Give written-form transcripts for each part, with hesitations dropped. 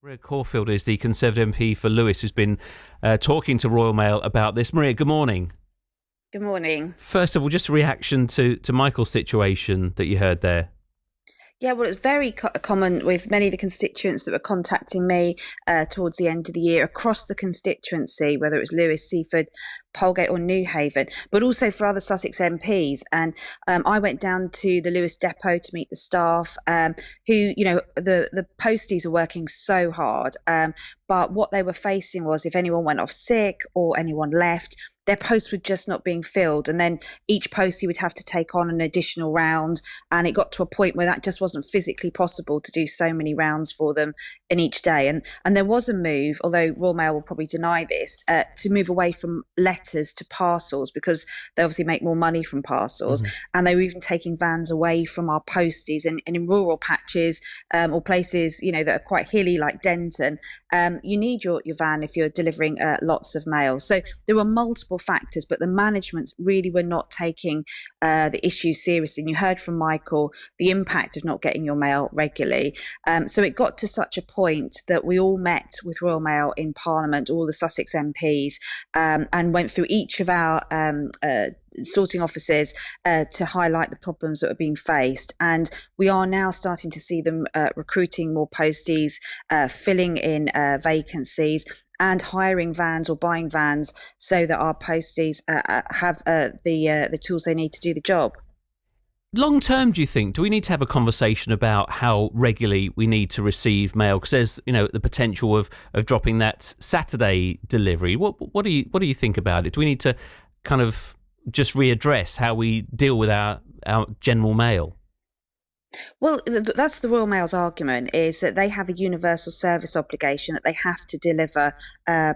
Maria Caulfield is the Conservative MP for Lewes, who's been talking to Royal Mail about this. Maria, good morning. Good morning. First of all, just a reaction to Michael's situation that you heard there. Yeah, well, it's very common with many of the constituents that were contacting me towards the end of the year across the constituency, whether it was Lewes, Seaford, Polegate or Newhaven, but also for other Sussex MPs. And I went down to the Lewes depot to meet the staff who, the posties are working so hard. But what they were facing was if anyone went off sick or anyone left, their posts were just not being filled. And then each postie would have to take on an additional round. And it got to a point where that just wasn't physically possible to do so many rounds for them in each day. And there was a move, although Royal Mail will probably deny this, to move away from letters to parcels, because they obviously make more money from parcels. Mm-hmm. And they were even taking vans away from our posties. And in rural patches or places, that are quite hilly like Denton, you need your van if you're delivering lots of mail. So there were multiple factors, but the management really were not taking the issue seriously. And you heard from Michael the impact of not getting your mail regularly. So it got to such a point that we all met with Royal Mail in Parliament, all the Sussex MPs, and went through each of our sorting offices to highlight the problems that are being faced. And we are now starting to see them recruiting more posties, filling in vacancies, and hiring vans or buying vans so that our posties have the tools they need to do the job. Long term, do you think, do we need to have a conversation about how regularly we need to receive mail? Because there's, the potential of dropping that Saturday delivery. What do you think about it? Do we need to kind of just readdress how we deal with our general mail? Well, that's the Royal Mail's argument, is that they have a universal service obligation that they have to deliver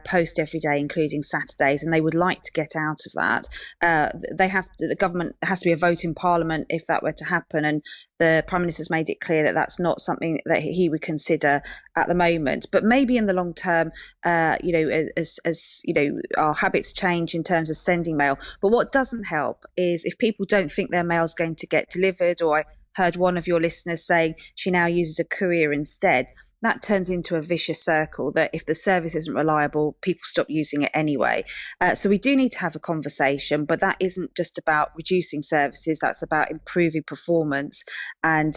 post every day, including Saturdays, and they would like to get out of that. The government has to be a vote in Parliament if that were to happen, and the Prime Minister's made it clear that that's not something that he would consider at the moment. But maybe in the long term, as our habits change in terms of sending mail. But what doesn't help is if people don't think their mail's going to get delivered, or I heard one of your listeners saying she now uses a courier instead. That turns into a vicious circle that if the service isn't reliable, people stop using it anyway. So we do need to have a conversation, but that isn't just about reducing services. That's about improving performance and,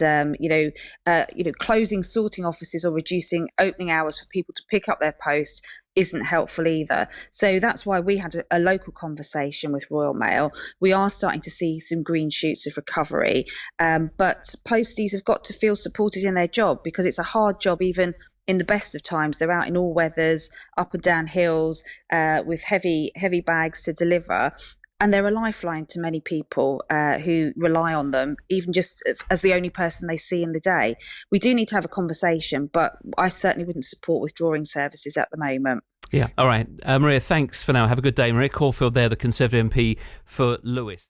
closing sorting offices or reducing opening hours for people to pick up their post isn't helpful either. So that's why we had a local conversation with Royal Mail. We are starting to see some green shoots of recovery, but posties have got to feel supported in their job, because it's a hard job even in the best of times. They're out in all weathers, up and down hills, with heavy bags to deliver. And they're a lifeline to many people who rely on them, even just as the only person they see in the day. We do need to have a conversation, but I certainly wouldn't support withdrawing services at the moment. Yeah. All right. Maria, thanks for now. Have a good day. Maria Caulfield there, the Conservative MP for Lewes.